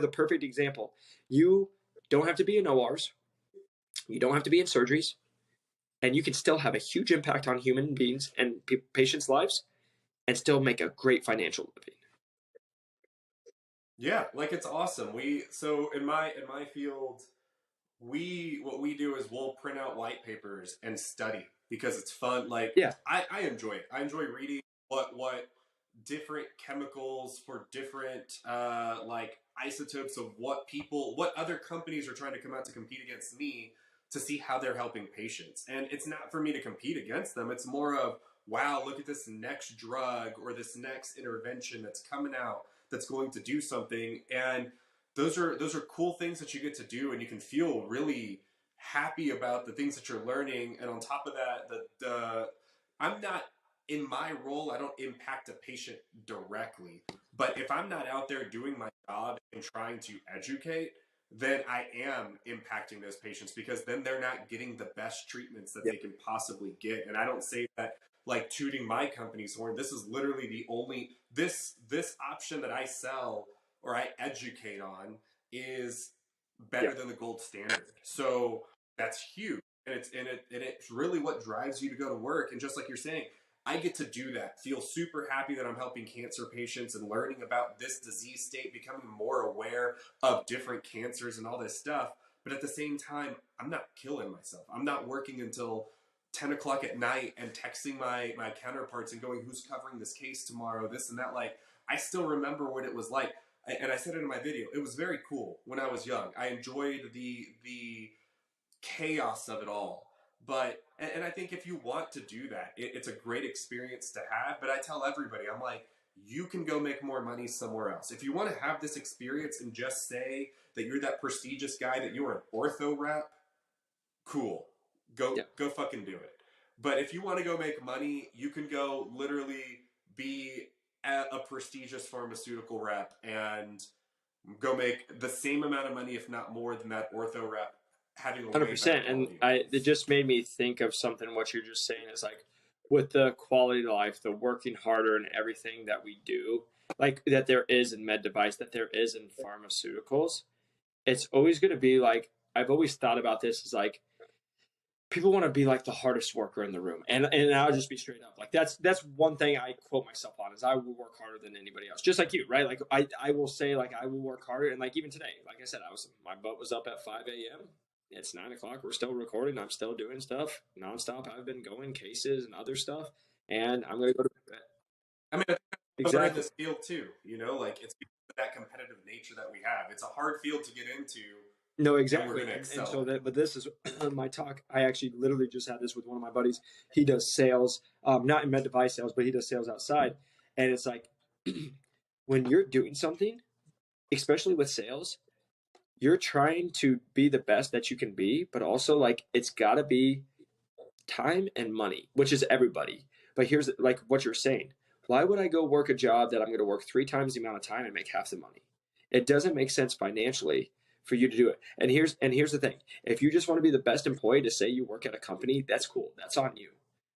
the perfect example. You don't have to be in ORs. You don't have to be in surgeries. And you can still have a huge impact on human beings and patients' lives and still make a great financial living. Yeah, like it's awesome. So in my field, what we do is we'll print out white papers and study because it's fun. Like Yeah. I enjoy it. I enjoy reading what different chemicals for different like isotopes of what other companies are trying to come out to compete against me, to see how they're helping patients. And it's not for me to compete against them. It's more of, wow, look at this next drug or this next intervention that's coming out that's going to do something. And those are cool things that you get to do, and you can feel really happy about the things that you're learning. And on top of that, the I'm not in my role, I don't impact a patient directly. But if I'm not out there doing my job and trying to educate, then I am impacting those patients, because then they're not getting the best treatments that they can possibly get. And I don't say that like tooting my company's horn. This is literally the only this option that I sell or I educate on is better than the gold standard. So that's huge. And it's really what drives you to go to work. And just like you're saying, I get to do that, feel super happy that I'm helping cancer patients and learning about this disease state, becoming more aware of different cancers and all this stuff. But at the same time, I'm not killing myself. I'm not working until 10 o'clock at night and texting my counterparts and going, who's covering this case tomorrow, this and that. Like, I still remember what it was like. And I said it in my video. It was very cool when I was young. I enjoyed the chaos of it all. But, and I think if you want to do that, it's a great experience to have. But I tell everybody, I'm like, you can go make more money somewhere else. If you want to have this experience and just say that you're that prestigious guy, that you're an ortho rep, cool. Go fucking do it. But if you want to go make money, you can go literally be a prestigious pharmaceutical rep and go make the same amount of money, if not more, than that ortho rep having a 100%. And it just made me think of something. What you're just saying is like, with the quality of life, the working harder and everything that we do, like that there is in med device, that there is in pharmaceuticals, it's always going to be like, I've always thought about this as like, people want to be like the hardest worker in the room. And I'll just be straight up. Like that's one thing I quote myself on, is I will work harder than anybody else. Just like you, right? Like I will say, like, I will work harder. And like even today, like I said, my butt was up at 5 a.m. It's 9 o'clock. We're still recording. I'm still doing stuff nonstop. I've been going cases and other stuff, and I'm going to go to bed. I mean, exactly. In this field too, you know, like it's because of that competitive nature that we have. It's a hard field to get into. No, exactly. And so but this is my talk. I actually literally just had this with one of my buddies. He does sales, not in med device sales, but he does sales outside. And it's like, when you're doing something, especially with sales, you're trying to be the best that you can be, but also like it's got to be time and money, which is everybody. But here's like what you're saying. Why would I go work a job that I'm going to work 3 times the amount of time and make half the money? It doesn't make sense financially for you to do it. And here's the thing. If you just want to be the best employee to say you work at a company, that's cool. That's on you,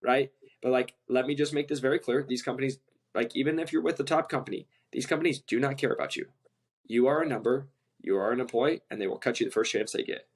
right? But like, let me just make this very clear. These companies, like even if you're with the top company, these companies do not care about you. You are a number. You are an employee, and they will cut you the first chance they get.